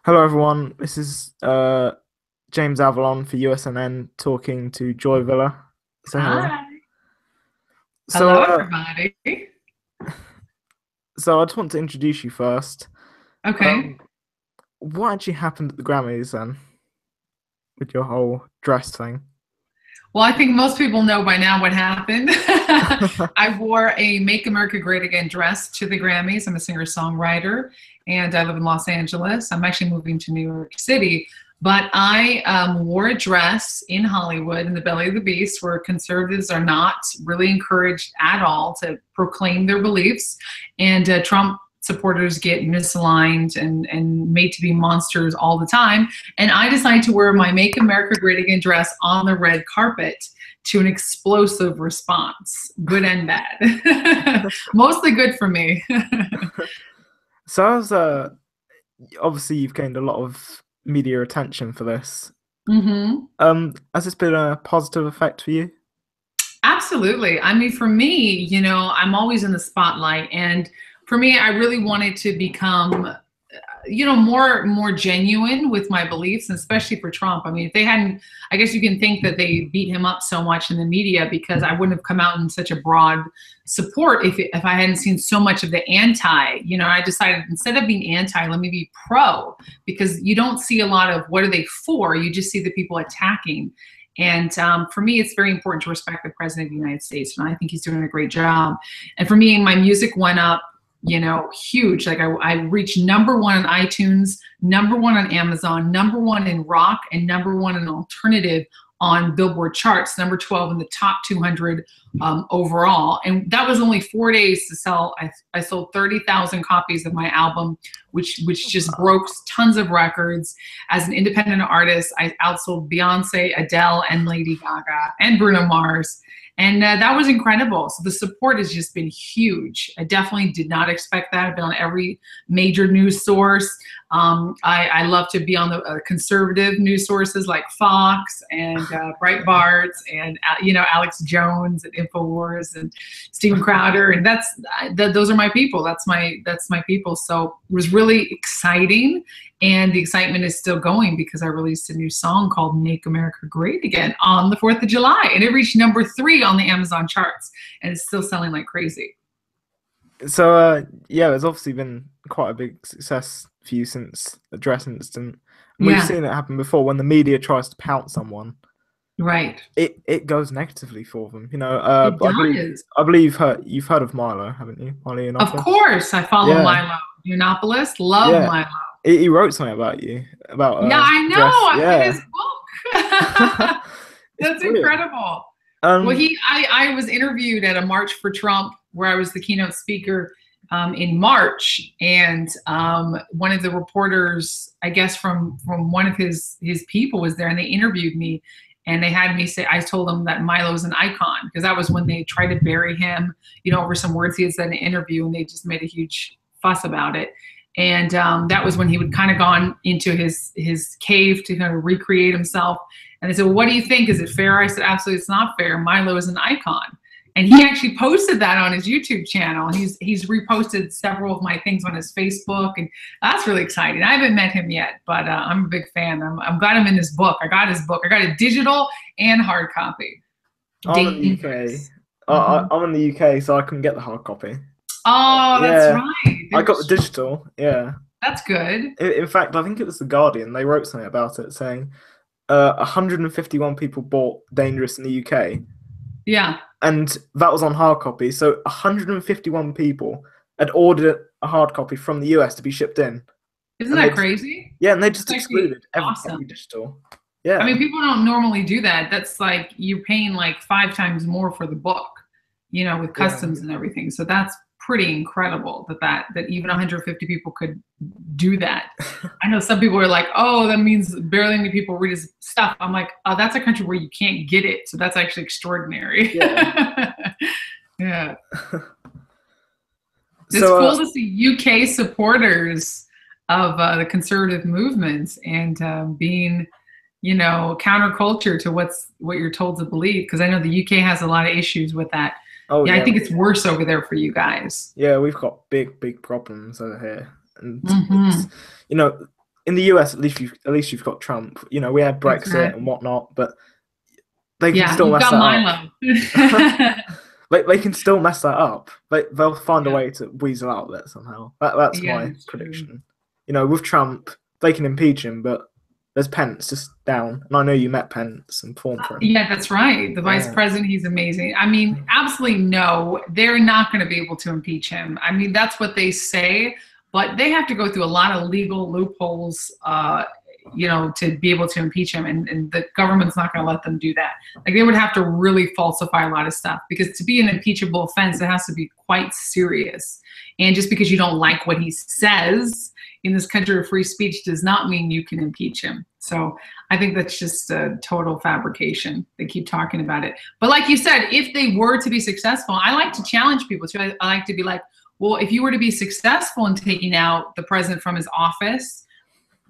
Hello, everyone. This is James Avalon for USNN talking to Joy Villa. Say hello. Hi. So, Hello, uh, everybody. so I just want to introduce you first. Okay. Um, what actually happened at the Grammys then with your whole dress thing? Well, I think most people know by now what happened. I wore a Make America Great Again dress to the Grammys. I'm a singer-songwriter, and I live in Los Angeles. I'm actually moving to New York City, but I wore a dress in Hollywood in the belly of the beast, where conservatives are not really encouraged at all to proclaim their beliefs, and Trump supporters get misaligned and made to be monsters all the time. And I decided to wear my Make America Great Again dress on the red carpet to an explosive response, good and bad. Mostly good for me. So, obviously you've gained a lot of media attention for this. hmm Has this been a positive effect for you? Absolutely. I mean, for me, I'm always in the spotlight. And for me, I really wanted to become more genuine with my beliefs, and especially for Trump. I mean, if they hadn't, I guess you can think that they beat him up so much in the media, because I wouldn't have come out in such a broad support if I hadn't seen so much of the anti. I decided, instead of being anti, let me be pro, because you don't see a lot of what are they for. You just see the people attacking. And for me, it's very important to respect the president of the United States, and I think he's doing a great job. And for me, my music went up, huge. Like I reached #1 on iTunes, #1 on Amazon, #1 in rock, and #1 in alternative on Billboard charts, number 12 in the top 200 overall. And that was only 4 days to sell. I sold 30,000 copies of my album, which just broke tons of records. As an independent artist, I outsold Beyonce, Adele, and Lady Gaga, and Bruno Mars. And that was incredible. So the support has just been huge. I definitely did not expect that. I've been on every major news source. I love to be on the conservative news sources like Fox and Breitbart, and Alex Jones and Infowars and Steven Crowder, and those are my people. That's my people. So it was really exciting, and the excitement is still going because I released a new song called Make America Great Again on the 4th of July, and it reached #3 on the Amazon charts, and it's still selling like crazy. Yeah, there's obviously been quite a big success for you since the dress incident. And we've Yeah, seen it happen before when the media tries to pout someone. right. It goes negatively for them, It but does. I believe you've heard of Milo, haven't you? Milo Of Yiannopoulos. course, I follow Yeah, Milo Yiannopoulos. Love yeah. Milo. He wrote something about you about Yeah, I dress. know. I've read Yeah, his book. it's That's brilliant. incredible. Well, Um, I was interviewed at a March for Trump where I was the keynote speaker in March, and one of the reporters, I guess from one of his people, was there, and they interviewed me, and they had me say, I told them that Milo is an icon, because that was when they tried to bury him, over some words he had said in an interview, and they just made a huge fuss about it. And that was when he would kind of gone into his cave to kind of recreate himself. And they said, well, what do you think? Is it fair? I said, absolutely, it's not fair. Milo is an icon. And he actually posted that on his YouTube channel. He's reposted several of my things on his Facebook, and that's really exciting. I haven't met him yet, but I'm a big fan. I'm glad I'm in his book. I got his book. I got a digital and hard copy. I'm in the UK. Dangerous. hmm I'm in the UK, so I couldn't get the hard copy. Oh, that's Yeah, right. They I got the restrict. digital. Yeah. That's good. In fact, I think it was the Guardian. They wrote something about it saying 151 people bought Dangerous in the UK, Yeah. and that was on hard copy. So 151 people had ordered a hard copy from the US to be shipped in, Isn't and they that just crazy? yeah, and they It's just actually excluded every awesome. digital. I mean, Yeah, people don't normally do that. That's like you're paying like 5 times more for the book, with yeah. customs and everything. So that's pretty incredible that even 150 people could do that. I know some people are like, oh, that means barely any people read his stuff. I'm like, oh, that's a country where you can't get it. So that's actually extraordinary. Yeah. Yeah. It's So cool to see UK supporters of the conservative movements, and being, counterculture to what you're told to believe. Because I know the UK has a lot of issues with that. oh Yeah, I yeah, think it's worse over there for you guys. yeah, we've got big problems over here, and it's hmm you know in the US, at least you've got Trump. You know, we had That's Brexit right. and whatnot, but they can Yeah, still you've mess got that up. Milo. They can still mess that up. They'll find a Yeah, way to weasel out of it somehow. That's yeah, my it's true. prediction. You know, with Trump, they can impeach him, but there's Pence just down, and I know you met Pence and formed for him. Yeah, that's right. The vice Yeah, president, he's amazing. I mean, absolutely no, they're not going to be able to impeach him. I mean, that's what they say, but they have to go through a lot of legal loopholes, to be able to impeach him. And the government's not going to let them do that. Like, they would have to really falsify a lot of stuff, because to be an impeachable offense, it has to be quite serious. And just because you don't like what he says in this country of free speech does not mean you can impeach him. So I think that's just a total fabrication. They keep talking about it. But like you said, if they were to be successful, I like to challenge people too. I like to be like, well, if you were to be successful in taking out the president from his office,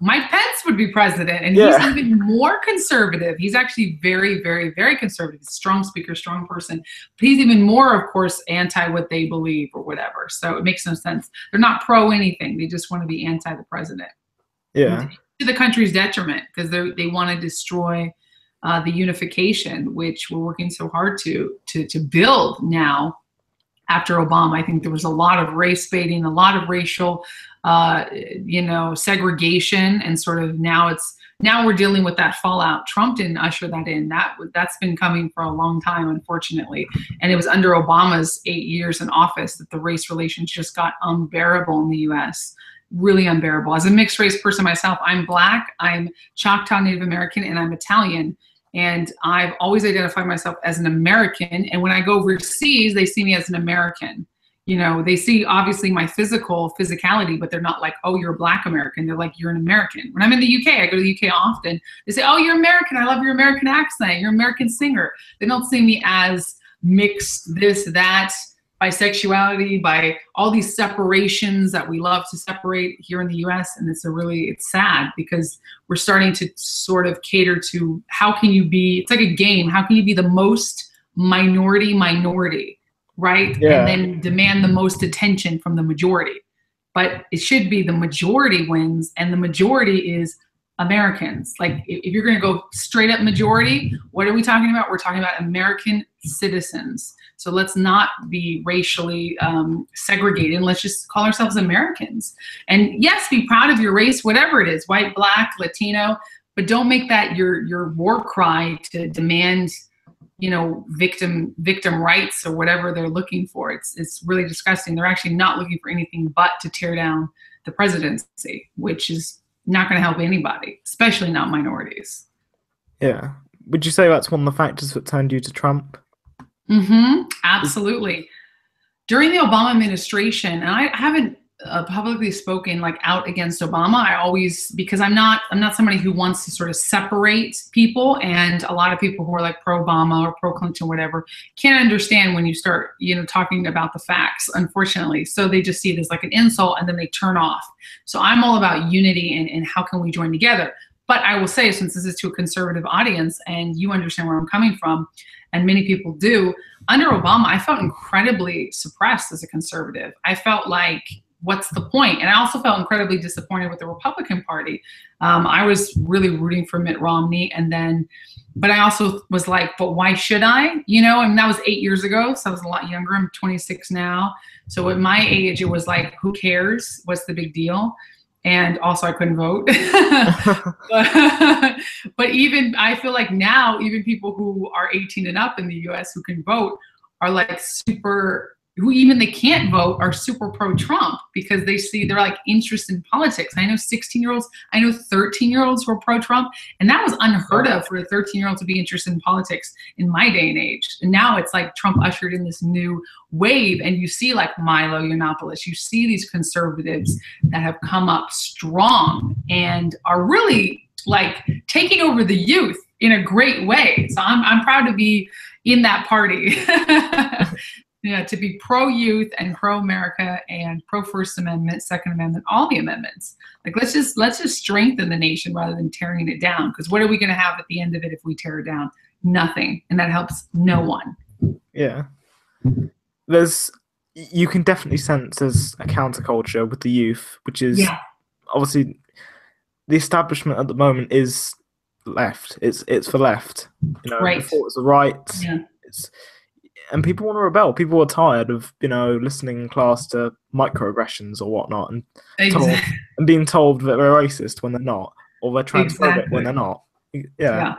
Mike Pence would be president, and he's yeah, even more conservative. He's actually very, very, very conservative. Strong speaker, strong person. But he's even more, of course, anti what they believe or whatever. So it makes no sense. They're not pro anything. They just want to be anti the president, yeah, to the country's detriment, because they want to destroy the unification, which we're working so hard to build now. After Obama, I think there was a lot of race baiting, a lot of racial, segregation, and sort of now we're dealing with that fallout. Trump didn't usher that in. That's been coming for a long time, unfortunately. And it was under Obama's 8 years in office that the race relations just got unbearable in the U.S. Really unbearable. As a mixed race person myself, I'm Black, I'm Choctaw Native American, and I'm Italian. And I've always identified myself as an American. And when I go overseas, they see me as an American. You know, they see obviously my physicality, but they're not like, oh, you're a Black American. They're like, you're an American. When I'm in the UK, I go to the UK often. They say, oh, you're American. I love your American accent. You're an American singer. They don't see me as mixed, this, that, bisexuality, by all these separations that we love to separate here in the US. And it's sad, because we're starting to sort of cater to how can you be, it's like a game, how can you be the most minority, right? And yeah, then demand the most attention from the majority. But it should be the majority wins, and the majority is Americans. Like, if you're going to go straight up majority, what are we talking about? We're talking about American citizens. So let's not be racially segregated. Let's just call ourselves Americans. And yes, be proud of your race, whatever it is, white, Black, Latino, but don't make that your war cry to demand, victim rights or whatever they're looking for. It's really disgusting. They're actually not looking for anything but to tear down the presidency, which is not going to help anybody, especially not minorities. yeah. Would you say that's one of the factors that turned you to Trump? Absolutely. During the Obama administration, and I haven't publicly spoken like out against Obama. I always, because I'm not somebody who wants to sort of separate people, and a lot of people who are like pro Obama or pro Clinton, whatever, can't understand when you start, talking about the facts, unfortunately. So they just see it as like an insult, and then they turn off. So I'm all about unity and how can we join together. But I will say, since this is to a conservative audience and you understand where I'm coming from, and many people do, under Obama, I felt incredibly suppressed as a conservative. I felt like, what's the point? And I also felt incredibly disappointed with the Republican Party. I was really rooting for Mitt Romney, but I also was like, but why should I? And that was 8 years ago, so I was a lot younger. I'm 26 now. So at my age, it was like, who cares? What's the big deal? And also I couldn't vote. but even, I feel like now, even people who are 18 and up in the US who can vote are like who even they can't vote, are super pro-Trump, because they're like interested in politics. I know 16-year-olds, I know 13-year-olds who are pro-Trump, and that was unheard of for a 13-year-old to be interested in politics in my day and age. And now it's like Trump ushered in this new wave, and you see like Milo Yiannopoulos, you see these conservatives that have come up strong and are really like taking over the youth in a great way. So I'm proud to be in that party. Yeah, to be pro-youth and pro-America and pro-First Amendment, Second Amendment, all the amendments. Like, let's just strengthen the nation rather than tearing it down. Because what are we going to have at the end of it if we tear it down? Nothing, and that helps no one. Yeah, you can definitely sense there's a counterculture with the youth, which is obviously the establishment at the moment is left. It's for left. You know, Right. before it was the right. Yeah. It's and people want to rebel. People are tired of, you know, listening in class to microaggressions or whatnot, and Exactly. being told that they're racist when they're not, or they're transphobic when Exactly. they're not. Yeah. Yeah.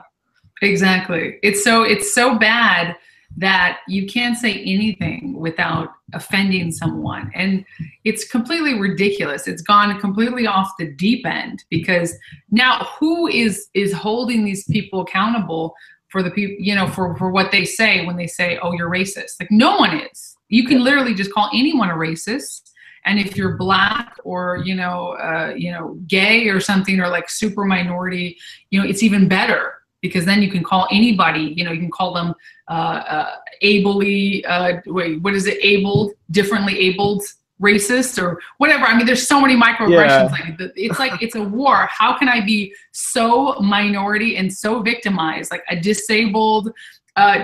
Exactly. It's so bad that you can't say anything without offending someone. And it's completely ridiculous. It's gone completely off the deep end, because now who is holding these people accountable for the people, you know, for what they say when they say, oh, you're racist? Like, no one is. You can literally just call anyone a racist. And if you're black or, gay or something, or like super minority, it's even better, because then you can call anybody, you can call them abled, differently abled racist or whatever. I mean, there's so many microaggressions. Like it's a war. How can I be so minority and so victimized? Like a disabled,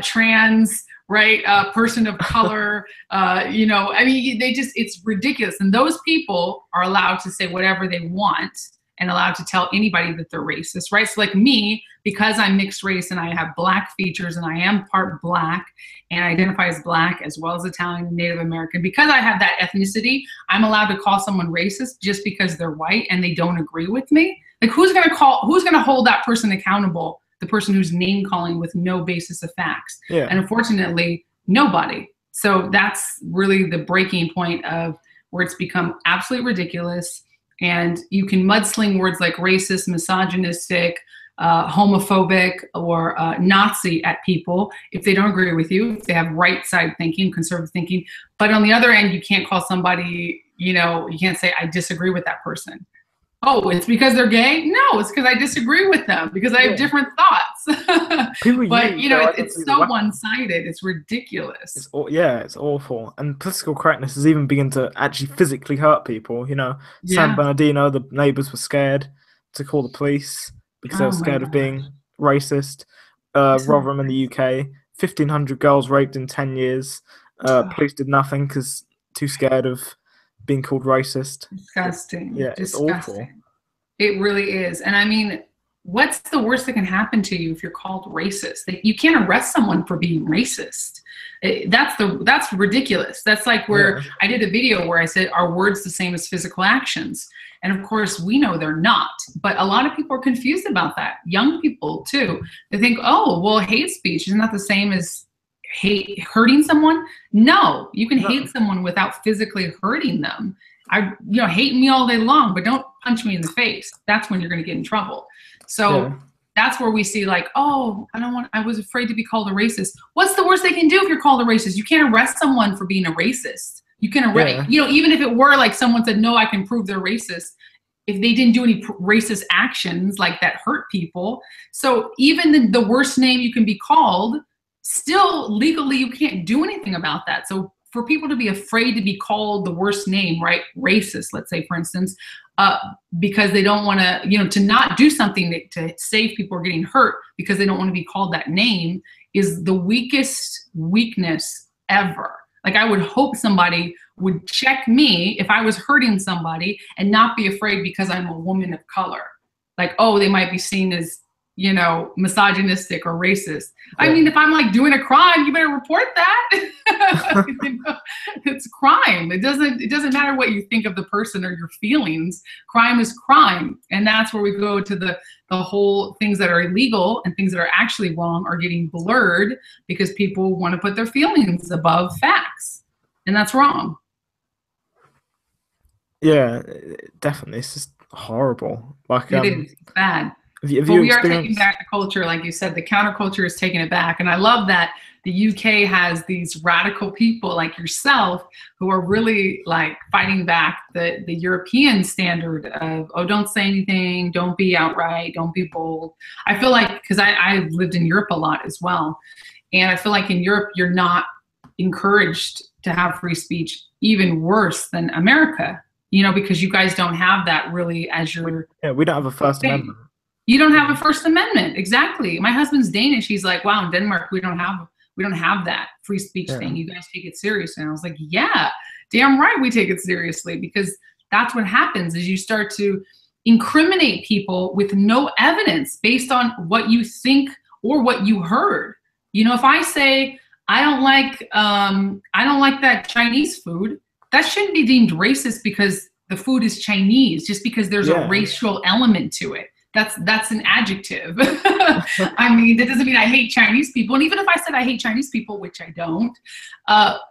trans, right, person of color, I mean, it's ridiculous. And those people are allowed to say whatever they want and allowed to tell anybody that they're racist, right? So like me, because I'm mixed race and I have black features and I am part black and I identify as black as well as Italian and Native American, because I have that ethnicity, I'm allowed to call someone racist just because they're white and they don't agree with me. Like who's gonna hold that person accountable? The person who's name calling with no basis of facts. Yeah. And unfortunately, nobody. So that's really the breaking point of where it's become absolutely ridiculous. And you can mudsling words like racist, misogynistic, homophobic, or Nazi at people if they don't agree with you, if they have right side thinking, conservative thinking. But on the other end, you can't call somebody, you can't say, I disagree with that person. Oh, it's because they're gay? No, it's because I disagree with them, because I have different thoughts. But, it's so one-sided. It's ridiculous. It's awful. And political correctness has even begun to actually physically hurt people. San Bernardino, the neighbors were scared to call the police because they were scared of being racist. Rotherham in the UK, 1,500 girls raped in 10 years. Police did nothing because too scared of being called racist. Disgusting. It's awful. It really is. And I mean, what's the worst that can happen to you if you're called racist? You can't arrest someone for being racist. That's ridiculous. That's like where I did a video where I said, are words the same as physical actions? And of course, we know they're not. But a lot of people are confused about that. Young people too. They think, oh, well, hate speech isn't that the same as hurting someone? No, you can hate someone without physically hurting them. Hate me all day long, but don't punch me in the face. That's when you're going to get in trouble. So that's where we see like, oh, I was afraid to be called a racist. What's the worst they can do if you're called a racist? You can't arrest someone for being a racist. You can arrest, even if it were like someone said, no, I can prove they're racist. If they didn't do any racist actions like that hurt people. So even the worst name you can be called, still legally you can't do anything about that. So for people to be afraid to be called the worst name, right, racist, let's say for instance, because they don't want to, to not do something to save people are getting hurt because they don't want to be called that name, is the weakest weakness ever. Like I would hope somebody would check me if I was hurting somebody and not be afraid because I'm a woman of color. Like, oh, they might be seen as, misogynistic or racist. I mean, if I'm like doing a crime, you better report that. It's crime. It doesn't matter what you think of the person or your feelings. Crime is crime. And that's where we go to the whole things that are illegal and things that are actually wrong are getting blurred because people want to put their feelings above facts. And that's wrong. Yeah, definitely. It's just horrible. Like it is. It's bad. But we are taking back the culture, like you said, the counterculture is taking it back. And I love that the UK has these radical people like yourself who are really like fighting back the European standard of, oh, don't say anything, don't be outright, don't be bold. I feel like, because I lived in Europe a lot as well. And I feel like in Europe, you're not encouraged to have free speech, even worse than America, because you guys don't have that really as your... Yeah, we don't have a First Amendment. You don't have a First Amendment. Exactly. My husband's Danish. He's like, wow, in Denmark, we don't have that free speech thing. You guys take it seriously. And I was like, yeah, damn right we take it seriously, because that's what happens is you start to, incriminate people with no evidence based on what you think or what you heard. You know, if I say, I don't like that Chinese food, that shouldn't be deemed racist because the food is Chinese, just because there's a racial element to it. That's an adjective. I mean, that doesn't mean I hate Chinese people. And even if I said I hate Chinese people, which I don't,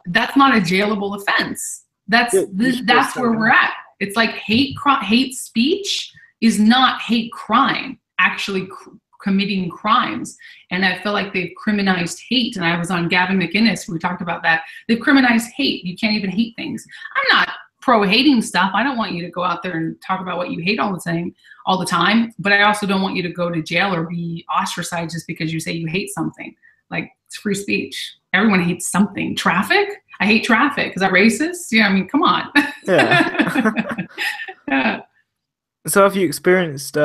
that's not a jailable offense. That's where we're at. It's like hate speech is not hate crime, actually committing crimes. And I feel like they've criminalized hate. And I was on Gavin McInnes, we talked about that. They've criminalized hate. You can't even hate things. I'm not pro hating stuff. I don't want you to go out there and talk about what you hate all the time, but I also don't want you to go to jail or be ostracized just because you say you hate something. Like, it's free speech. Everyone hates something. Traffic? I hate traffic. Is that racist? Yeah, I mean, come on. Yeah. So have you experienced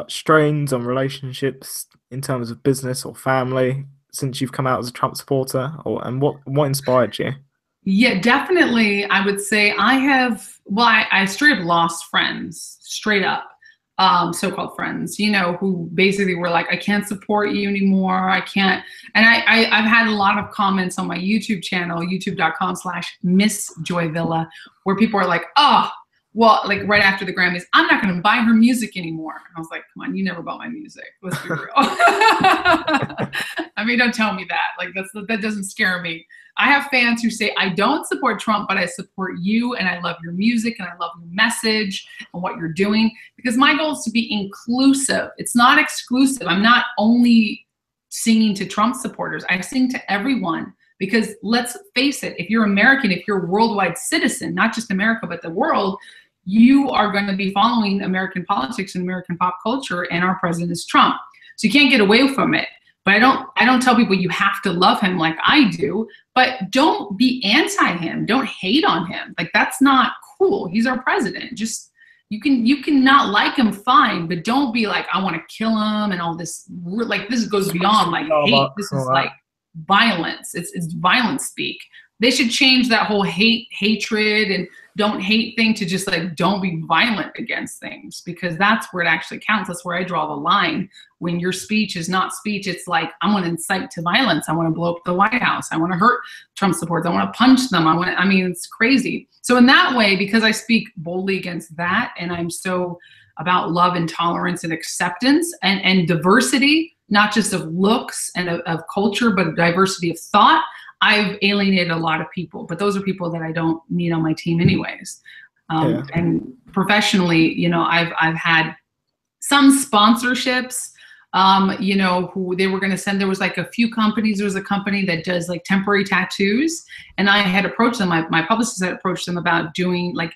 strains on relationships in terms of business or family since you've come out as a Trump supporter, and what inspired you? Yeah, definitely. I would say I straight up lost friends, straight up, so-called friends, you know, who basically were like, I can't support you anymore. I can't. And I've had a lot of comments on my YouTube channel, youtube.com/MissJoyVilla, where people are like, oh, well, like right after the Grammys, I'm not going to buy her music anymore. I was like, come on, you never bought my music. Let's be real. I mean, don't tell me that. Like, that doesn't scare me. I have fans who say, I don't support Trump, but I support you, and I love your music, and I love your message and what you're doing, because my goal is to be inclusive. It's not exclusive. I'm not only singing to Trump supporters. I sing to everyone, because let's face it, if you're American, if you're a worldwide citizen, not just America, but the world, you are going to be following American politics and American pop culture, and our president is Trump. So you can't get away from it. But I don't tell people you have to love him like I do, but don't be anti him. Don't hate on him. Like, that's not cool. He's our president. Just, you can not like him, fine, but don't be like, I want to kill him and all this. Like, this goes beyond like hate. This is like violence. It's violent speak. They should change that whole hatred and don't hate thing to just like, don't be violent against things, because that's where it actually counts. That's where I draw the line. When your speech is not speech, it's like, I want to incite to violence. I want to blow up the White House. I want to hurt Trump supporters. I want to punch them. I mean, it's crazy. So in that way, because I speak boldly against that, and I'm so about love and tolerance and acceptance and diversity, not just of looks and of culture, but diversity of thought, I've alienated a lot of people, but those are people that I don't need on my team anyways. And professionally, you know, I've had some sponsorships, you know, who they were going to send. There was like a few companies. There was a company that does like temporary tattoos, and I had approached them. My publicist had approached them about doing like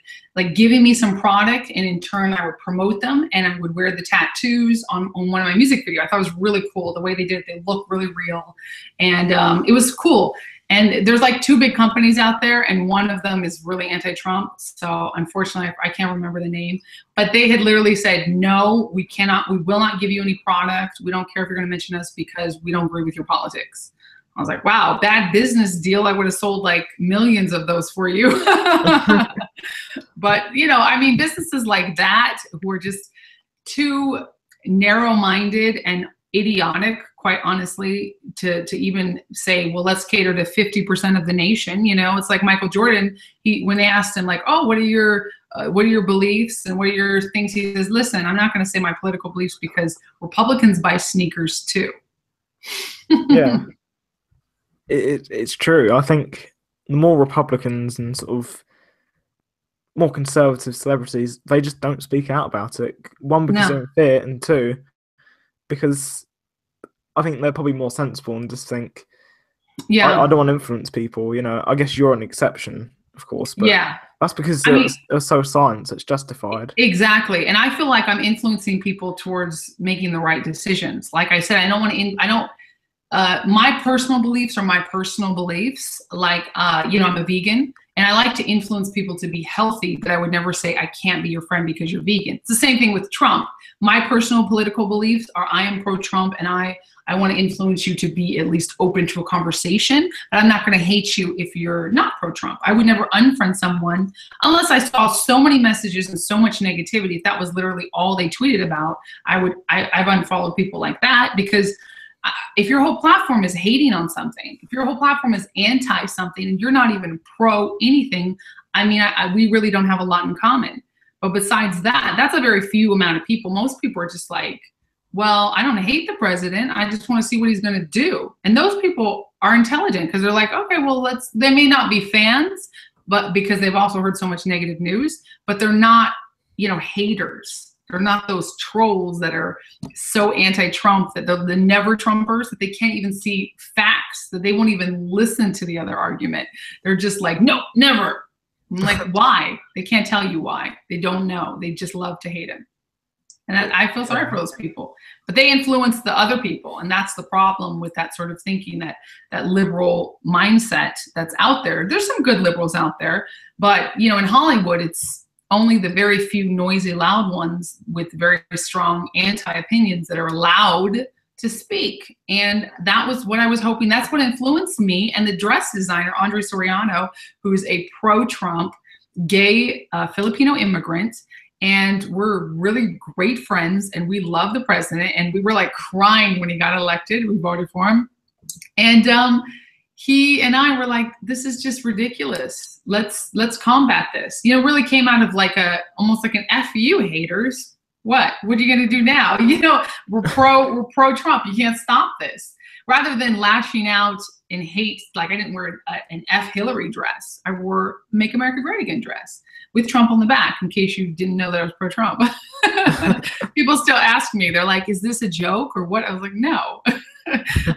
giving me some product, and in turn I would promote them, and I would wear the tattoos on one of my music videos. I thought it was really cool the way they did it. They look really real, and it was cool. And there's like two big companies out there, and one of them is really anti-Trump. So unfortunately, I can't remember the name, but they had literally said, no, we will not give you any product. We don't care if you're going to mention us because we don't agree with your politics. I was like, wow, bad business deal. I would have sold like millions of those for you. But, you know, I mean, businesses like that who are just too narrow-minded and idiotic, quite honestly, to even say, well, let's cater to 50% of the nation. You know, it's like Michael Jordan, when they asked him like, oh, what are your beliefs and what are your things? He says, listen, I'm not going to say my political beliefs because Republicans buy sneakers too. Yeah, it's true. I think the more Republicans and sort of more conservative celebrities, they just don't speak out about it. One, because they're in fear, and two, because I think they're probably more sensible and just think, I don't want to influence people. You know, I guess you're an exception, of course, but that's because they're so science, it's justified. Exactly. And I feel like I'm influencing people towards making the right decisions. Like I said, my personal beliefs are my personal beliefs. Like, you know, I'm a vegan, And I like to influence people to be healthy, but I would never say I can't be your friend because you're vegan. It's the same thing with Trump. My personal political beliefs are I am pro-Trump, and I want to influence you to be at least open to a conversation, but I'm not going to hate you if you're not pro-Trump. I would never unfriend someone unless I saw so many messages and so much negativity. If that was literally all they tweeted about, I've unfollowed people like that, because if your whole platform is hating on something, if your whole platform is anti something and you're not even pro anything, I mean, we really don't have a lot in common. But besides that, that's a very few amount of people. Most people are just like, well, I don't hate the president. I just want to see what he's going to do. And those people are intelligent because they're like, okay, well, they may not be fans, but because they've also heard so much negative news, but they're not, haters. They're not those trolls that are so anti-Trump that the never Trumpers, that they can't even see facts, that they won't even listen to the other argument. They're just like, no, never. I'm like, why? They can't tell you why. They don't know. They just love to hate him. And I feel sorry for those people, but they influence the other people. And that's the problem with that sort of thinking, that liberal mindset that's out there. There's some good liberals out there, but in Hollywood, it's only the very few noisy, loud ones with very strong anti-opinions that are allowed to speak. And that was what I was hoping. That's what influenced me. And the dress designer, Andre Soriano, who's a pro-Trump, gay Filipino immigrant, and we're really great friends, and we love the president, and we were like crying when he got elected. We voted for him. And he and I were like, this is just ridiculous. Let's combat this. Really came out of like almost like an F you haters. What are you gonna do now? We're pro Trump. You can't stop this. Rather than lashing out in hate, like I didn't wear an F Hillary dress. I wore Make America Great Again dress with Trump on the back, in case you didn't know that I was pro-Trump. People still ask me, they're like, is this a joke or what? I was like, no.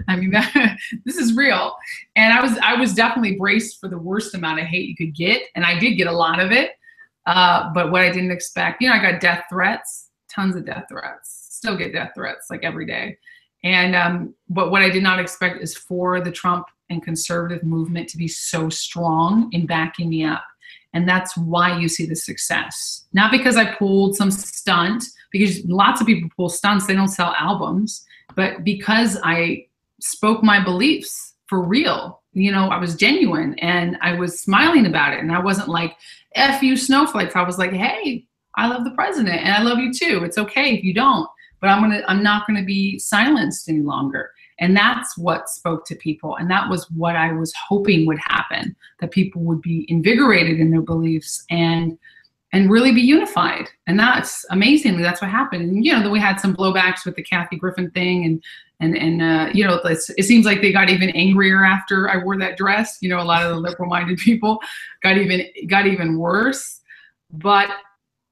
I mean, this is real. And I was definitely braced for the worst amount of hate you could get. And I did get a lot of it. But what I didn't expect, I got death threats, tons of death threats, still get death threats like every day. And but what I did not expect is for the Trump and conservative movement to be so strong in backing me up. And that's why you see the success. Not because I pulled some stunt, because lots of people pull stunts, they don't sell albums, but because I spoke my beliefs for real. I was genuine and I was smiling about it. And I wasn't like, F you snowflakes. I was like, hey, I love the president and I love you too. It's okay if you don't, but I'm not gonna be silenced any longer. And that's what spoke to people. And that was what I was hoping would happen, that people would be invigorated in their beliefs and really be unified. And that's amazingly, that's what happened. And, then we had some blowbacks with the Kathy Griffin thing. And it seems like they got even angrier after I wore that dress. A lot of the liberal minded people got even worse, but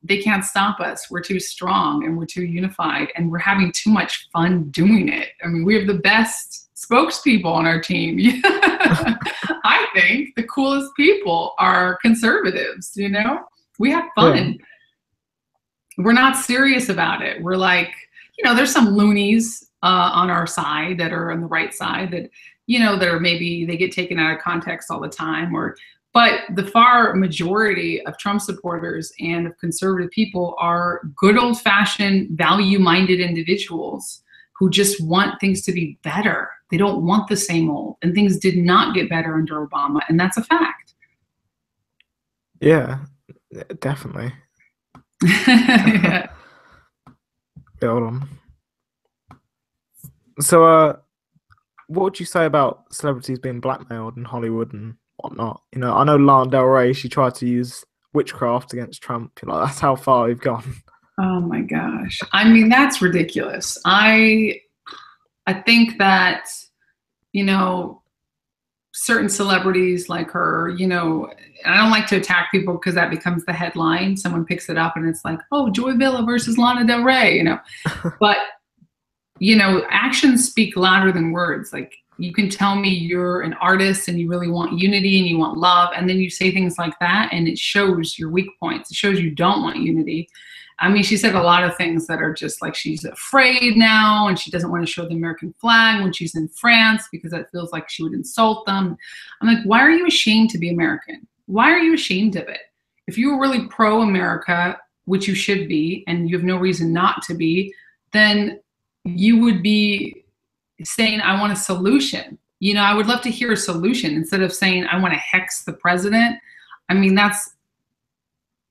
they can't stop us. We're too strong and we're too unified and we're having too much fun doing it. I mean, we have the best spokespeople on our team. I think the coolest people are conservatives, we have fun. Yeah. We're not serious about it. We're like, there's some loonies on our side that are on the right side that, that are maybe they get taken out of context all the time, but the far majority of Trump supporters and of conservative people are good old-fashioned, value-minded individuals who just want things to be better. They don't want the same old, and things did not get better under Obama, and that's a fact. Yeah, definitely. Yeah. Hold on. So, what would you say about celebrities being blackmailed in Hollywood and whatnot? I know Lana Del Rey, she tried to use witchcraft against Trump. That's how far we've gone. Oh my gosh. I mean, that's ridiculous. I think that, certain celebrities like her, I don't like to attack people because that becomes the headline. Someone picks it up and it's like, oh, Joy Villa versus Lana Del Rey, But, actions speak louder than words. Like, you can tell me you're an artist and you really want unity and you want love, and then you say things like that and it shows your weak points. It shows you don't want unity. I mean, she said a lot of things that are just like she's afraid now and she doesn't want to show the American flag when she's in France because that feels like she would insult them. I'm like, why are you ashamed to be American? why are you ashamed of it? If you were really pro-America, which you should be, and you have no reason not to be, then you would be saying, I want a solution. You know, I would love to hear a solution instead of saying, I want to hex the president. I mean,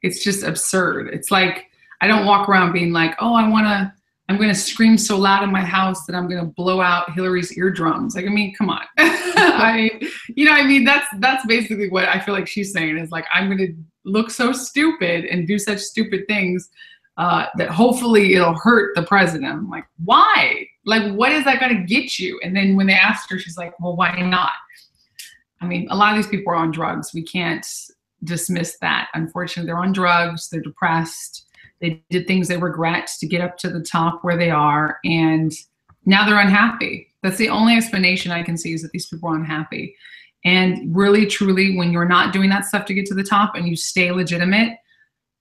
it's just absurd. It's like, I don't walk around being like, oh, I'm going to scream so loud in my house that I'm going to blow out Hillary's eardrums. Like, I mean, come on. That's basically what I feel like she's saying is like, I'm going to look so stupid and do such stupid things that hopefully it'll hurt the president. I'm like, why? Like, what is that going to get you? And then when they asked her, she's like, well, why not? I mean, a lot of these people are on drugs. We can't dismiss that. Unfortunately, they're on drugs. They're depressed. They did things they regret to get up to the top where they are. And now they're unhappy. That's the only explanation I can see, is that these people are unhappy. And really, truly, when you're not doing that stuff to get to the top and you stay legitimate,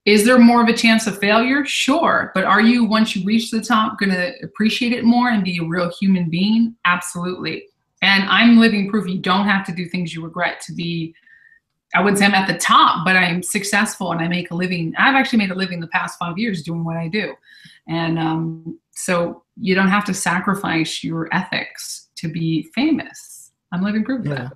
is there more of a chance of failure? Sure. But are you, once you reach the top, going to appreciate it more and be a real human being? Absolutely. And I'm living proof you don't have to do things you regret to be, I wouldn't say I'm at the top, but I'm successful and I make a living. I've actually made a living the past 5 years doing what I do. And so you don't have to sacrifice your ethics to be famous. I'm living proof of that.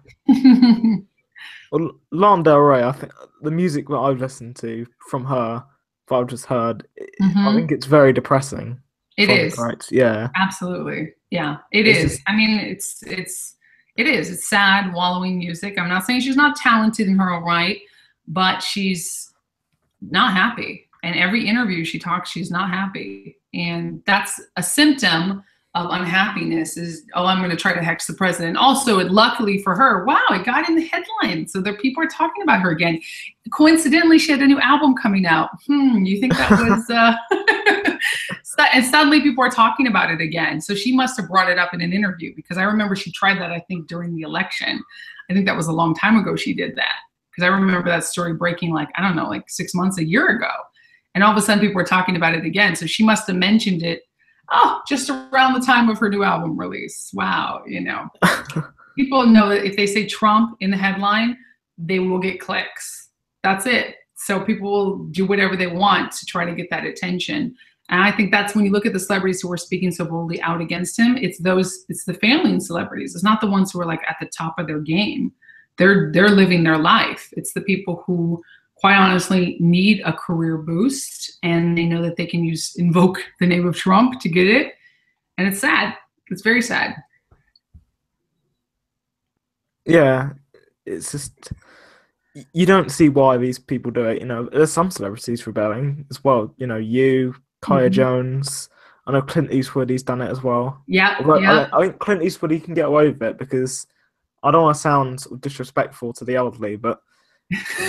Well, Lana Del Rey, I think the music that I've listened to from her, that I've just heard, I think it's very depressing. It is. Correct. Yeah. Absolutely. Yeah, it is. I mean, it is. It's sad, wallowing music. I'm not saying she's not talented in her own right, but she's not happy. And every interview she talks, she's not happy. And that's a symptom of unhappiness is, oh, I'm going to try to hex the president. Also, luckily for her, wow, it got in the headlines. So there people are talking about her again. Coincidentally, she had a new album coming out. You think that was... And suddenly people are talking about it again. So she must have brought it up in an interview, because I remember she tried that, I think, during the election. I think that was a long time ago she did that, because I remember that story breaking like, I don't know, like 6 months, a year ago. And all of a sudden people were talking about it again. So she must have mentioned it, just around the time of her new album release. Wow, you know. People know that if they say Trump in the headline, they will get clicks. That's it. So people will do whatever they want to try to get that attention. And I think that's when you look at the celebrities who are speaking so boldly out against him, it's the family and celebrities. It's not the ones who are like at the top of their game. They're living their life. It's the people who, quite honestly, need a career boost, and they know that they can invoke the name of Trump to get it. And it's sad. It's very sad. Yeah, it's just, you don't see why these people do it. You know, there's some celebrities rebelling as well. You know, Kaya Jones. I know Clint Eastwood, he's done it as well. Yeah. I think Clint Eastwood, he can get away with it, because I don't want to sound sort of disrespectful to the elderly, but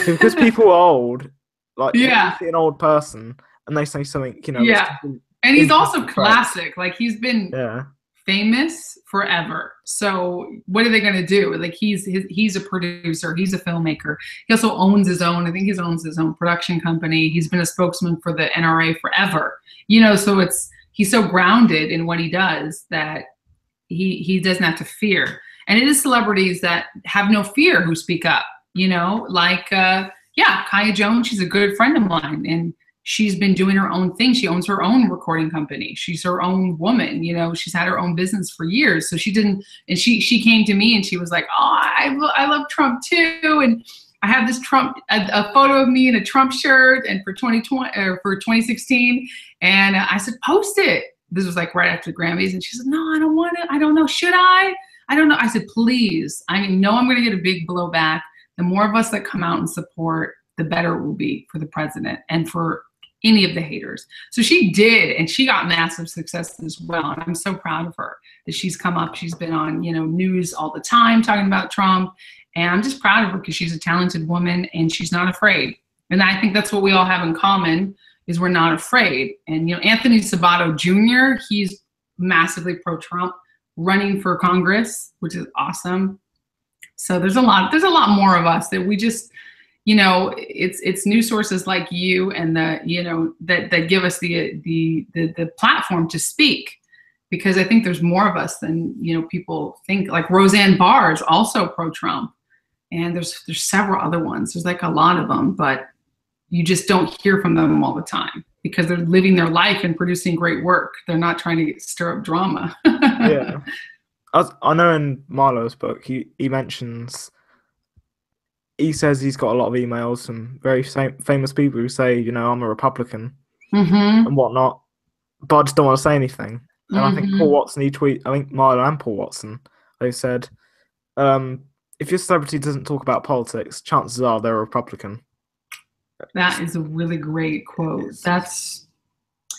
because people are old, like, you see an old person and they say something, you know. Yeah. And he's also classic. Like, he's been famous forever. So what are they going to do? Like, he's a producer, he's a filmmaker. He also owns his own, I think he owns his own production company. He's been a spokesman for the NRA forever. You know, so he's so grounded in what he does that he doesn't have to fear. And it is celebrities that have no fear who speak up, you know, like, Kaya Jones, she's a good friend of mine, and she's been doing her own thing. She owns her own recording company. She's her own woman, you know, she's had her own business for years. So she came to me and she was like, oh, I love Trump too. And I have this a photo of me in a Trump shirt, and for 2020 or for 2016. And I said, post it. This was like right after the Grammys. And she said, no, I don't want it. I don't know. Should I? I don't know. I said, please. I know I'm going to get a big blowback. The more of us that come out and support, the better it will be for the president and for any of the haters. So she did, and she got massive success as well. And I'm so proud of her that she's come up. She's been on, you know, news all the time talking about Trump. And I'm just proud of her because she's a talented woman and she's not afraid. And I think that's what we all have in common, is we're not afraid. And, you know, Anthony Sabato Jr., he's massively pro-Trump, running for Congress, which is awesome. So there's a lot more of us that we just, you know, it's news sources like you and that give us the platform to speak, because I think there's more of us than, you know, people think. Like Roseanne Barr is also pro-Trump, and there's several other ones. There's like a lot of them, but you just don't hear from them all the time because they're living their life and producing great work. They're not trying to stir up drama. Yeah. I know in Milo's book, he mentions, he says he's got a lot of emails from very famous people who say, you know, I'm a Republican and whatnot, but I just don't want to say anything. And I think Paul Watson, I think Milo and Paul Watson, they said, if your celebrity doesn't talk about politics, chances are they're a Republican. That is a really great quote. That's,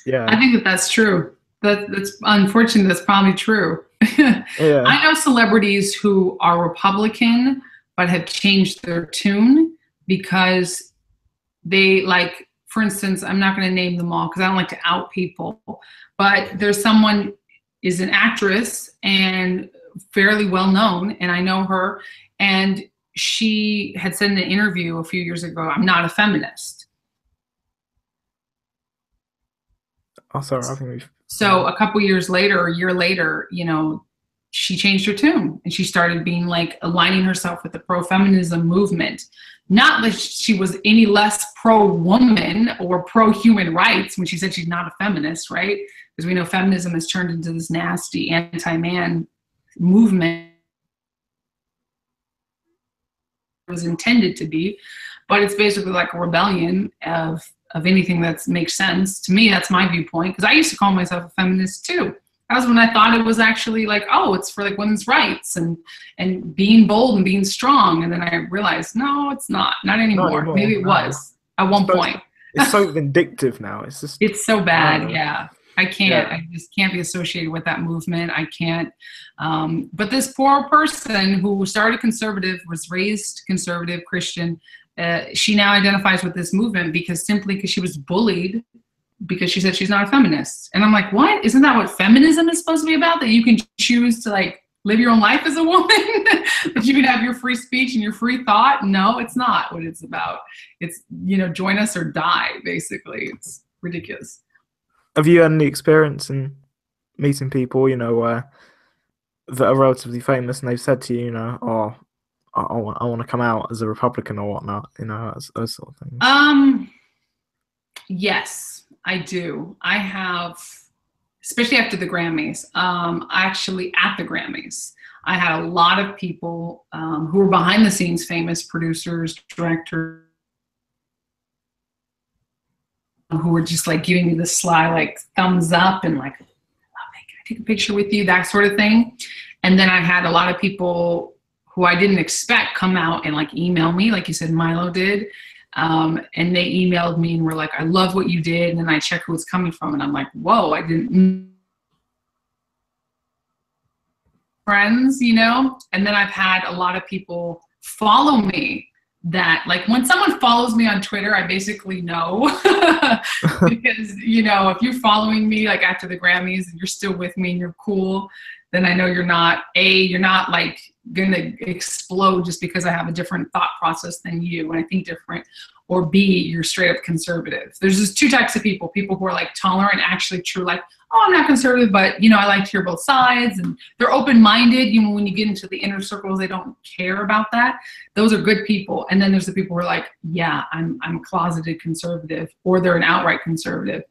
yeah. I think that's true. That's unfortunate. That's probably true. Yeah. I know celebrities who are Republican but have changed their tune because they, like, for instance, I'm not going to name them all because I don't like to out people, but there's someone is an actress and fairly well known, and I know her, and she had said in an interview a few years ago, I'm not a feminist. Oh, sorry, I think we've... So a couple years later, or a year later, you know, she changed her tune and she started being like aligning herself with the pro-feminism movement. Not that she was any less pro-woman or pro-human rights when she said she's not a feminist, right? Because we know feminism has turned into this nasty anti-man movement. It was intended to be, but it's basically like a rebellion of anything that makes sense. To me, that's my viewpoint, because I used to call myself a feminist too. That was when I thought it was actually like, oh, it's for like women's rights and being bold and being strong. And then I realized, no, it's not anymore. Not anymore. Maybe it was at one point. It's so vindictive now. It's just, it's so bad. Yeah. I can't, I just can't be associated with that movement. I can't. But this poor person who started conservative, was raised conservative Christian, she now identifies with this movement because she was bullied because she said she's not a feminist. And I'm like, what? Isn't that what feminism is supposed to be about? That you can choose to like live your own life as a woman? That you can have your free speech and your free thought? No, it's not what it's about. It's, you know, join us or die, basically. It's ridiculous. Have you had any experience in meeting people, you know, that are relatively famous and they've said to you, you know, oh, I want to come out as a Republican or whatnot, you know, those sort of things? Yes, I do. I have, especially after the Grammys. Actually, at the Grammys, I had a lot of people who were behind the scenes, famous producers, directors, who were just like giving me the sly like thumbs up and like, oh, can I take a picture with you, that sort of thing. And then I had a lot of people who I didn't expect come out and like email me, like you said, Milo did. And they emailed me and were like, I love what you did. And then I check who it's coming from. And I'm like, whoa, I didn't. Friends, you know? And then I've had a lot of people follow me that, like, when someone follows me on Twitter, I basically know. Because, you know, if you're following me like after the Grammys and you're still with me and you're cool, then I know you're not like gonna explode just because I have a different thought process than you and I think different, or B, you're straight up conservative. There's just two types of people who are like tolerant, actually true, like, oh, I'm not conservative, but, you know, I like to hear both sides, and they're open-minded. You know, when you get into the inner circles, they don't care about that. Those are good people. And then there's the people who are like, yeah, I'm a closeted conservative, or they're an outright conservative.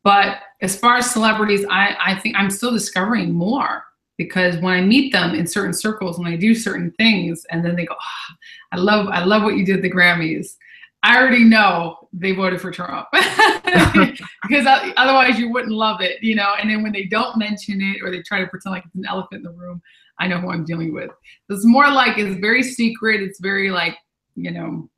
But as far as celebrities, I think I'm still discovering more, because when I meet them in certain circles, when I do certain things, and then they go, oh, I love what you did at the Grammys, I already know they voted for Trump. Because otherwise you wouldn't love it, you know? And then when they don't mention it, or they try to pretend like it's an elephant in the room, I know who I'm dealing with. It's more like, it's very secret. It's very like, you know,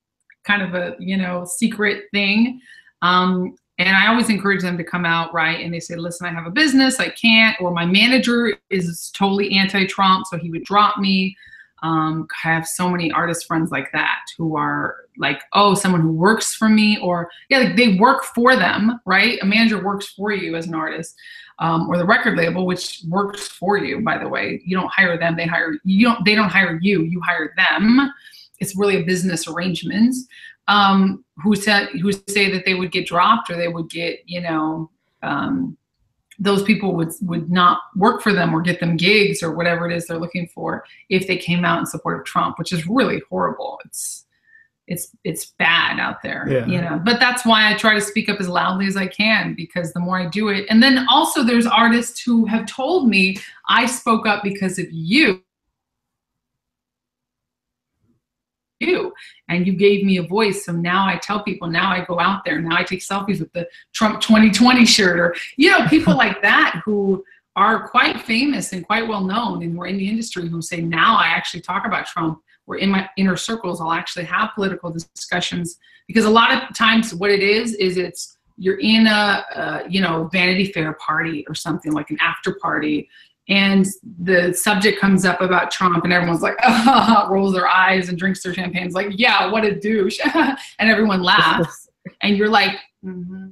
kind of a, you know, secret thing. And I always encourage them to come out, right? And they say, listen, I have a business, I can't, or my manager is totally anti-Trump, so he would drop me. I have so many artist friends like that who are like, oh, someone who works for me, or yeah, like they work for them, right? A manager works for you as an artist, or the record label, which works for you, by the way. You don't hire them, they hire you. They don't hire you, you hire them. It's really a business arrangement. Who say that they would get dropped, or they would get, you know, those people would not work for them or get them gigs or whatever it is they're looking for if they came out in support of Trump, which is really horrible. It's bad out there, Yeah. you know. But that's why I try to speak up as loudly as I can, because the more I do it, and then also there's artists who have told me, I spoke up because of you, and you gave me a voice. So now I tell people, now I go out there, now I take selfies with the Trump 2020 shirt, or, you know, people like that who are quite famous and quite well known and we're in the industry, who say, now I actually talk about Trump. We're in my inner circles, I'll actually have political discussions, because a lot of times what it is it's, you're in a you know, Vanity Fair party or something, like an after party, and the subject comes up about Trump and everyone's like, rolls their eyes and drinks their champagne. It's like, yeah, what a douche. And everyone laughs and you're like, mm-hmm.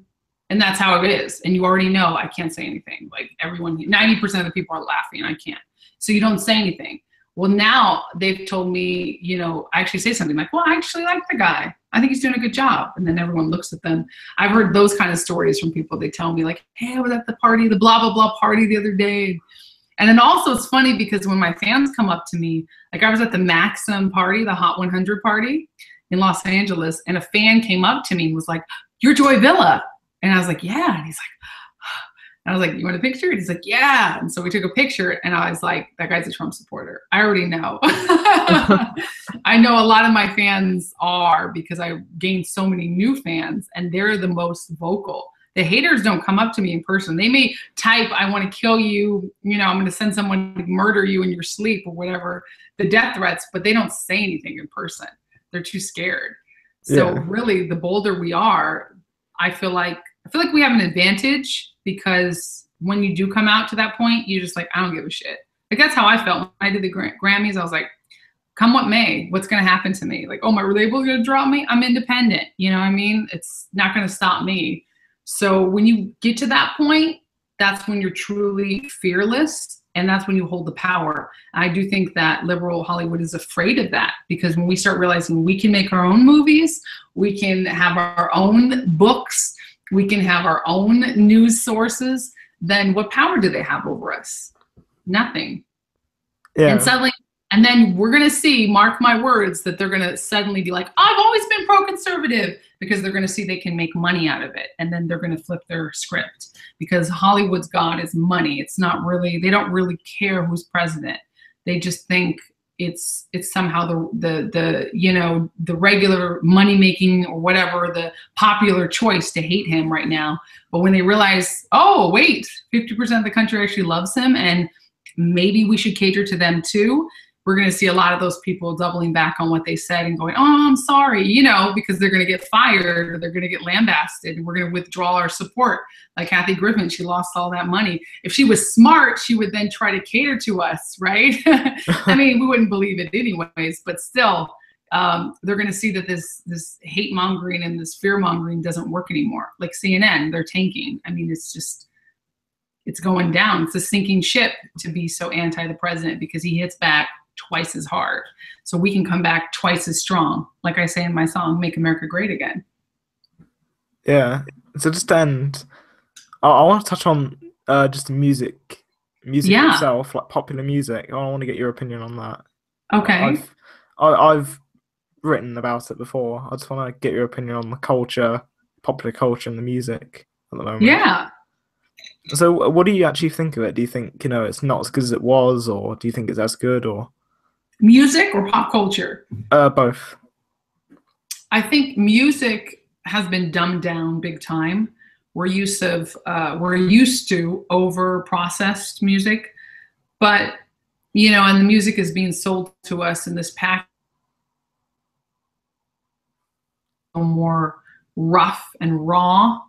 And that's how it is. And you already know I can't say anything. Like everyone, 90% of the people are laughing and I can't. So you don't say anything. Well, now they've told me, you know, I actually say something like, well, I actually like the guy. I think he's doing a good job. And then everyone looks at them. I've heard those kind of stories from people. They tell me like, hey, I was at the party, the blah, blah, blah party the other day. And then also it's funny because when my fans come up to me, like I was at the Maxim party, the Hot 100 party in Los Angeles, and a fan came up to me and was like, you're Joy Villa. And I was like, yeah. And he's like, and I was like, you want a picture? And he's like, yeah. And so we took a picture and I was like, that guy's a Trump supporter. I already know. I know a lot of my fans are, because I gained so many new fans and they're the most vocal. The haters don't come up to me in person. They may type, I want to kill you, you know, I'm going to send someone to murder you in your sleep or whatever, the death threats, but they don't say anything in person. They're too scared. So really, the bolder we are, I feel like we have an advantage, because when you do come out to that point, you're just like, I don't give a shit. Like that's how I felt when I did the Grammys. I was like, come what may, what's going to happen to me? Like, oh, my label's going to drop me. I'm independent. You know what I mean? It's not going to stop me. So when you get to that point, that's when you're truly fearless, and that's when you hold the power. I do think that liberal Hollywood is afraid of that, because when we start realizing we can make our own movies, we can have our own books, we can have our own news sources, then what power do they have over us? Nothing. Yeah. And then we're going to see, mark my words, that they're going to suddenly be like, I've always been pro-conservative, because they're going to see they can make money out of it. And then they're going to flip their script, because Hollywood's God is money. It's not really, they don't really care who's president. They just think it's somehow the you know, the regular money making or whatever, the popular choice to hate him right now. But when they realize, oh, wait, 50% of the country actually loves him, and maybe we should cater to them too, we're going to see a lot of those people doubling back on what they said and going, oh, I'm sorry, you know, because they're going to get fired or they're going to get lambasted, and we're going to withdraw our support. Like Kathy Griffin, she lost all that money. If she was smart, she would then try to cater to us, right? I mean, we wouldn't believe it anyways, but still, they're going to see that this hate mongering and this fear mongering doesn't work anymore. Like CNN, they're tanking. I mean, it's going down. It's a sinking ship to be so anti the president, because he hits back twice as hard. So we can come back twice as strong. Like I say in my song, Make America Great Again. Yeah. So just to end, I want to touch on just the music itself, like popular music. I want to get your opinion on that. Okay. I've written about it before. I just want to get your opinion on the culture, popular culture, and the music at the moment. Yeah. So what do you actually think of it? Do you think, you know, it's not as good as it was, or do you think it's as good, or? Music or pop culture? Both. I think music has been dumbed down big time. We're used to over processed music, but, you know, and the music is being sold to us in this pack more rough and raw.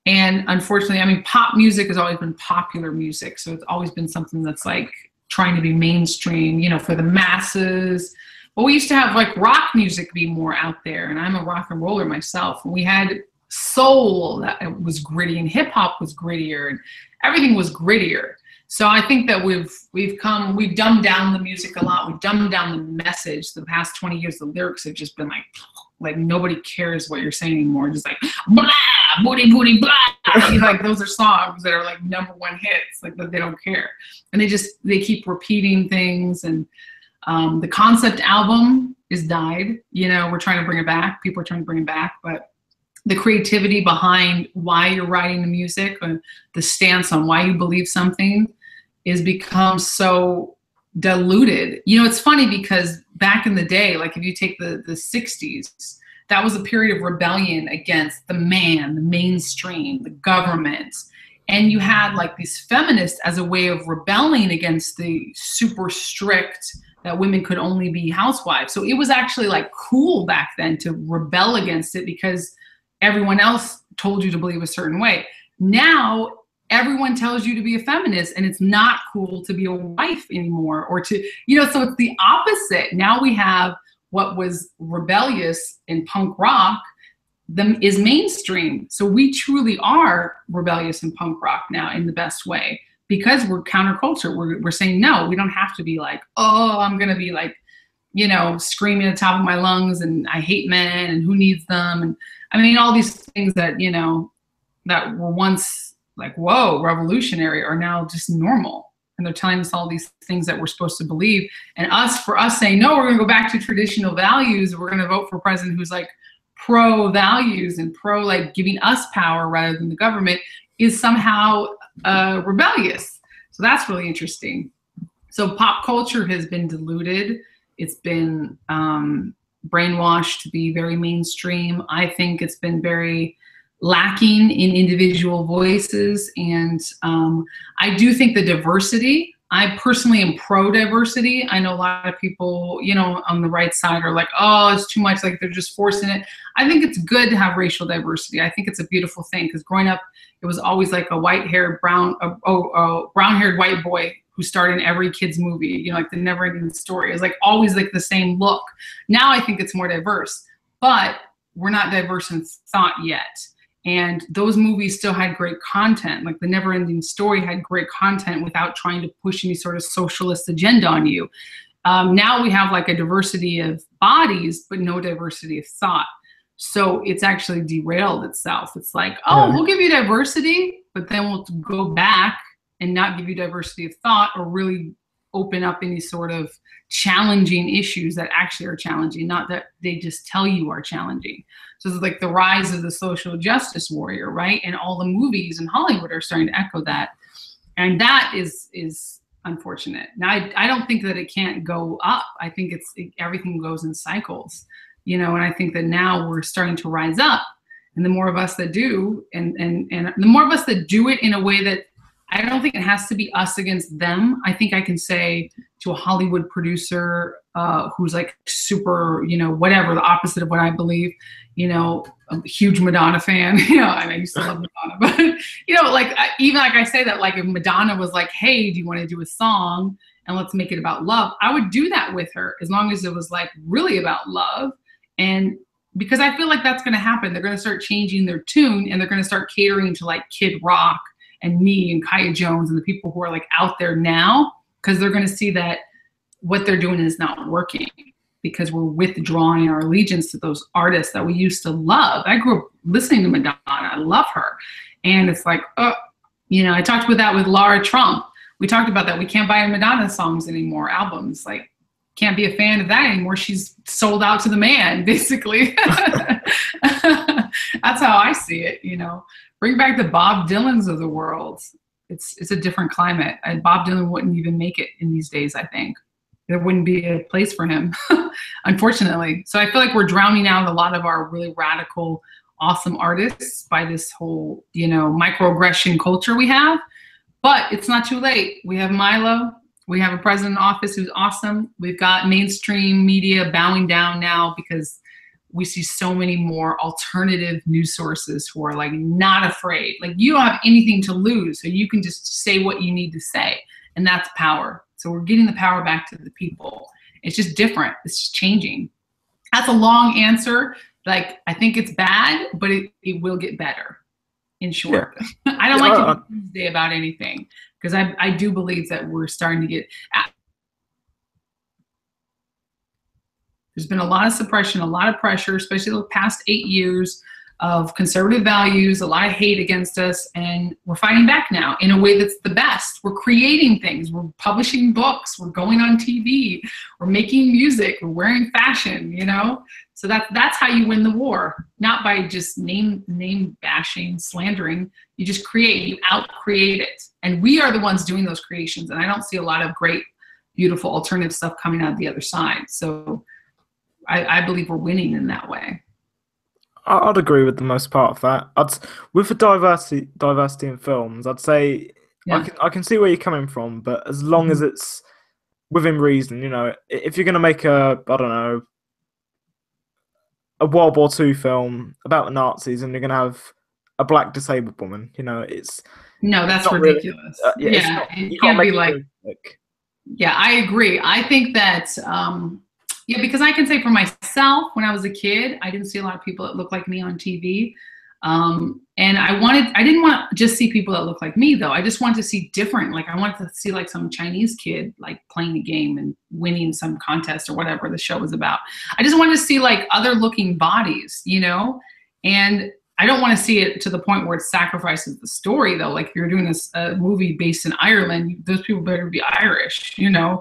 And unfortunately, I mean, pop music has always been popular music. So it's always been something that's like trying to be mainstream, you know, for the masses. But we used to have like rock music be more out there. And I'm a rock and roller myself. And we had soul that was gritty, and hip hop was grittier, and everything was grittier. So I think that we've dumbed down the music a lot. We've dumbed down the message. The past 20 years, the lyrics have just been like nobody cares what you're saying anymore. Just like blah, booty, booty, blah. You know, like those are songs that are like #1 hits, like that they don't care. And they keep repeating things. And the concept album is died. You know, we're trying to bring it back. People are trying to bring it back, but the creativity behind why you're writing the music or the stance on why you believe something is become so diluted. You know, it's funny because back in the day, like if you take the 60s, that was a period of rebellion against the man, the mainstream, the government. And you had like these feminists as a way of rebelling against the super strict that women could only be housewives. So it was actually like cool back then to rebel against it because everyone else told you to believe a certain way. Now, everyone tells you to be a feminist and it's not cool to be a wife anymore or to, you know, so it's the opposite. Now we have what was rebellious in punk rock is mainstream. So we truly are rebellious in punk rock now in the best way because we're counterculture. We're saying, no, we don't have to be like, oh, I'm going to be like, you know, screaming at the top of my lungs and I hate men and who needs them. And I mean, all these things that, you know, that were once like, whoa, revolutionary are now just normal. And they're telling us all these things that we're supposed to believe. And for us saying, no, we're going to go back to traditional values. We're going to vote for a president who's like pro values and pro like giving us power rather than the government is somehow rebellious. So that's really interesting. So pop culture has been diluted. It's been brainwashed to be very mainstream. I think it's been very lacking in individual voices. And I do think the diversity, I personally am pro-diversity. I know a lot of people, you know, on the right side are like, oh, it's too much, like they're just forcing it. I think it's good to have racial diversity. I think it's a beautiful thing because growing up, it was always like a white-haired, brown-haired white boy who starred in every kid's movie, you know, like the never-ending story. It was like always like the same look. Now I think it's more diverse, but we're not diverse in thought yet. And those movies still had great content. Like the never-ending story had great content without trying to push any sort of socialist agenda on you. Now we have like a diversity of bodies, but no diversity of thought. So it's actually derailed itself. It's like, oh, we'll give you diversity, but then we'll go back and not give you diversity of thought or really open up any sort of challenging issues that actually are challenging, not that they just tell you are challenging. So it's like the rise of the social justice warrior, right? And all the movies in Hollywood are starting to echo that. And that is unfortunate. Now, I don't think that it can't go up. I think everything goes in cycles, you know, and I think that now we're starting to rise up. And the more of us that do, and the more of us that do it in a way that I don't think it has to be us against them. I think I can say to a Hollywood producer who's like super, you know, whatever, the opposite of what I believe, you know, a huge Madonna fan, you know, and I used to love Madonna, but, you know, like, even like I say that, like if Madonna was like, hey, do you want to do a song and let's make it about love? I would do that with her as long as it was like really about love. And because I feel like that's going to happen. They're going to start changing their tune and they're going to start catering to like Kid Rock and me and Kaya Jones and the people who are like out there now, because they're going to see that what they're doing is not working because we're withdrawing our allegiance to those artists that we used to love. I grew up listening to Madonna. I love her. And it's like, you know, I talked about that with Laura Trump. We talked about that. We can't buy Madonna songs anymore, albums. Like, can't be a fan of that anymore. She's sold out to the man, basically. That's how I see it, you know. Bring back the Bob Dylans of the world. It's a different climate. And Bob Dylan wouldn't even make it in these days, I think. There wouldn't be a place for him, unfortunately. So I feel like we're drowning out a lot of our really radical, awesome artists by this whole, you know, microaggression culture we have. But it's not too late. We have Milo. We have a president in office who's awesome. We've got mainstream media bowing down now because we see so many more alternative news sources who are like not afraid. Like you don't have anything to lose, so you can just say what you need to say, and that's power. So we're getting the power back to the people. It's just different. It's just changing. That's a long answer. Like I think it's bad, but it will get better. In short, yeah. I don't like to be Tuesday about anything because I do believe that we're starting to get. There's been a lot of suppression, a lot of pressure, especially the past 8 years of conservative values, a lot of hate against us, and we're fighting back now in a way that's the best. We're creating things, we're publishing books, we're going on TV, we're making music, we're wearing fashion, you know? So that's how you win the war, not by just name bashing, slandering. You just create, you out-create it. And we are the ones doing those creations, and I don't see a lot of great, beautiful alternative stuff coming out the other side. So I believe we're winning in that way. I'd agree with the most part of that. With the diversity in films, I'd say I can see where you're coming from, but as long as it's within reason, you know, if you're gonna make a World War II film about the Nazis and you're gonna have a black disabled woman, you know, that's ridiculous. Really, it can't be like. Yeah, I agree. I think that. Because I can say for myself, when I was a kid, I didn't see a lot of people that looked like me on TV. And I didn't want to just see people that look like me though. I just wanted to see different, like I wanted to see like some Chinese kid, like playing a game and winning some contest or whatever the show was about. I just wanted to see like other looking bodies, you know? And I don't want to see it to the point where it sacrifices the story though. Like if you're doing this movie based in Ireland, those people better be Irish, you know?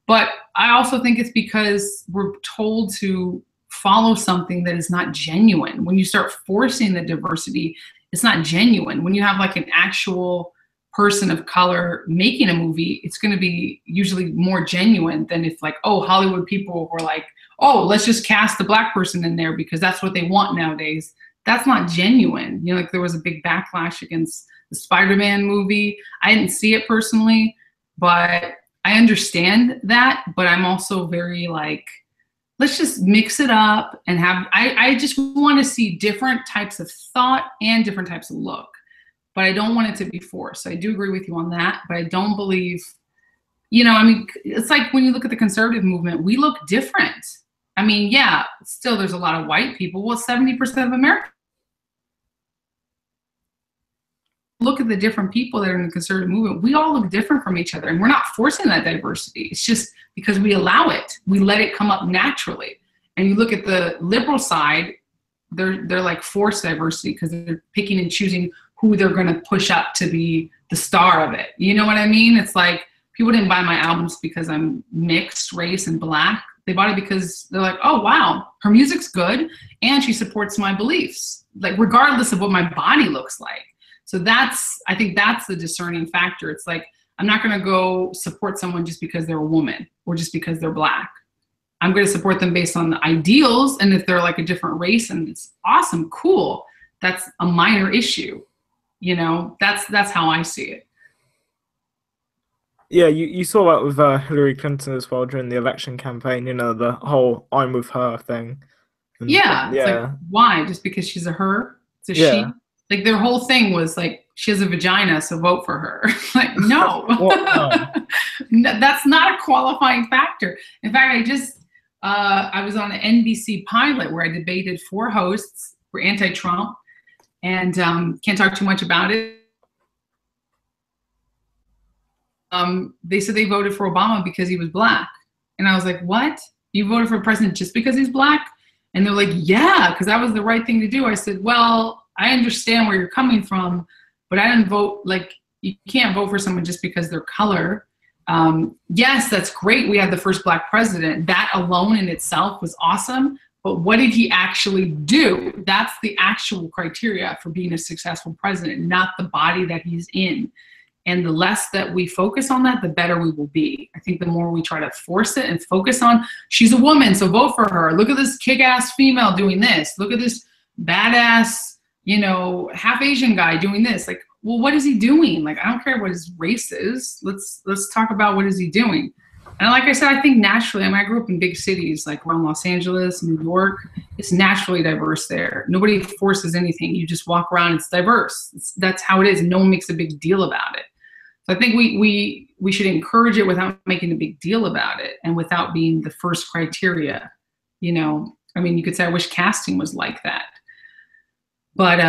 But I also think it's because we're told to follow something that is not genuine. When you start forcing the diversity, it's not genuine. When you have like an actual person of color making a movie, it's going to be usually more genuine than if like, oh, Hollywood people were like, oh, let's just cast a black person in there because that's what they want nowadays. That's not genuine. You know, like there was a big backlash against the Spider-Man movie. I didn't see it personally, but I understand that, but I'm also very like, let's just mix it up and I just want to see different types of thought and different types of look, but I don't want it to be forced. So I do agree with you on that, but I don't believe, you know, I mean, it's like when you look at the conservative movement, we look different. I mean, yeah, still there's a lot of white people. Well, 70% of America. Look at the different people that are in the conservative movement. We all look different from each other, and we're not forcing that diversity. It's just because we allow it. We let it come up naturally. And you look at the liberal side, they're like forced diversity because they're picking and choosing who they're going to push up to be the star of it. You know what I mean? It's like people didn't buy my albums because I'm mixed race and black. They bought it because they're like, oh, wow, her music's good and she supports my beliefs, like regardless of what my body looks like. So I think that's the discerning factor. It's like, I'm not going to go support someone just because they're a woman or just because they're black. I'm going to support them based on the ideals. And if they're like a different race and it's awesome, cool, that's a minor issue. You know, that's how I see it. Yeah, you saw that with Hillary Clinton as well during the election campaign, you know, the whole I'm with her thing. And, yeah. It's like, why? Just because she's a her? It's a she? Like their whole thing was like, she has a vagina, so vote for her. Like, no. No, that's not a qualifying factor. In fact, I was on an NBC pilot where I debated 4 hosts who were anti-Trump, and can't talk too much about it. They said they voted for Obama because he was black. And I was like, what? You voted for a president just because he's black? And they're like, yeah, because that was the right thing to do. I said, well, I understand where you're coming from, but I didn't vote, like, you can't vote for someone just because their color. Yes, that's great. We had the first black president. That alone in itself was awesome. But what did he actually do? That's the actual criteria for being a successful president, not the body that he's in. And the less that we focus on that, the better we will be. I think the more we try to force it and focus on, she's a woman, so vote for her. Look at this kick-ass female doing this. Look at this badass, you know, half Asian guy doing this. Like, well, what is he doing? Like, I don't care what his race is. Let's talk about what is he doing. And like I said, I think naturally, I mean, I grew up in big cities like around Los Angeles, New York. It's naturally diverse there. Nobody forces anything. You just walk around, it's diverse. That's how it is. No one makes a big deal about it. So I think we should encourage it without making a big deal about it and without being the first criteria. You know, I mean, you could say, I wish casting was like that. But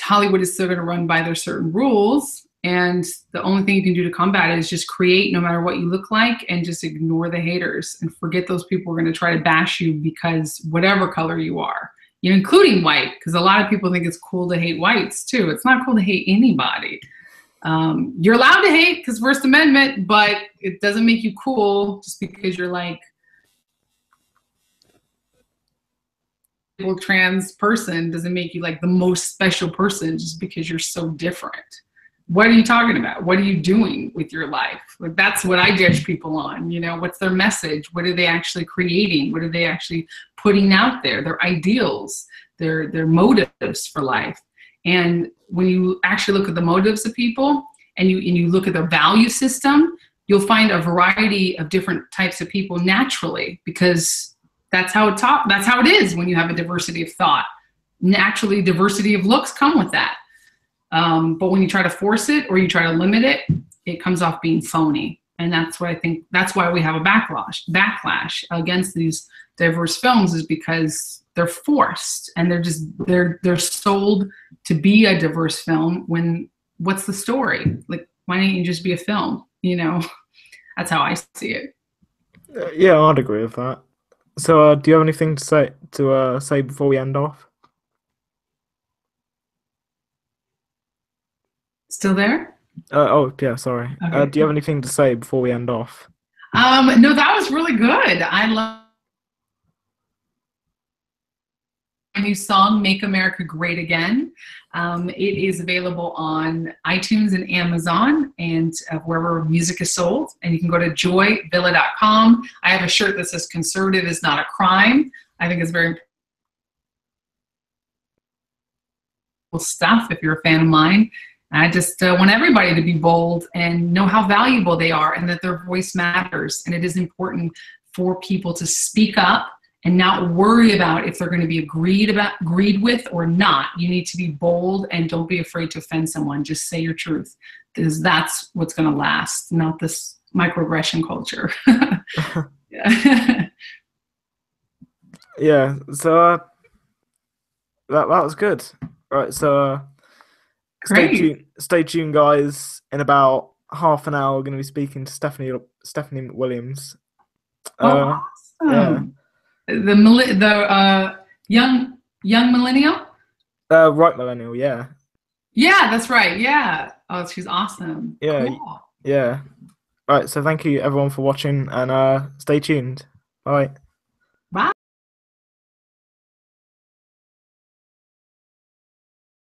Hollywood is still going to run by their certain rules. And the only thing you can do to combat it is just create no matter what you look like and just ignore the haters and forget those people who are going to try to bash you because whatever color you are. you know, including white, because a lot of people think it's cool to hate whites too. It's not cool to hate anybody. You're allowed to hate because First Amendment, but it doesn't make you cool just because you're like a trans person. Doesn't make you like the most special person just because you're so different. What are you talking about? What are you doing with your life? Like, that's what I judge people on. You know, what's their message? What are they actually creating? What are they actually putting out there? Their ideals, their motives for life. And when you actually look at the motives of people and you look at their value system, you'll find a variety of different types of people naturally, because that's how it is when you have a diversity of thought. Naturally, diversity of looks come with that. But when you try to force it or you try to limit it, it comes off being phony. And that's what I think, that's why we have a backlash against these diverse films, is because they're forced and they're sold to be a diverse film when what's the story? Like, why don't you just be a film? You know, that's how I see it. Yeah, I'd agree with that. So, do you have anything to say before we end off? Still there? Oh, yeah, sorry. Okay. Do you have anything to say before we end off? No, that was really good. I love my new song, Make America Great Again. It is available on iTunes and Amazon and wherever music is sold. And you can go to joyvilla.com. I have a shirt that says "Conservative is not a crime." I think it's very important stuff if you're a fan of mine. I just want everybody to be bold and know how valuable they are and that their voice matters. And it is important for people to speak up and not worry about if they're going to be agreed with or not. You need to be bold and don't be afraid to offend someone. Just say your truth, because that's what's going to last, not this microaggression culture. Yeah. Yeah, so that was good. Right, so stay tuned, guys. In about half an hour, we're going to be speaking to Stephanie Williams. Awesome. Yeah. The young millennial. Right millennial, yeah. Yeah, that's right. Yeah. Oh, she's awesome. Yeah, cool. Yeah. Right, so thank you everyone for watching, and stay tuned. Bye.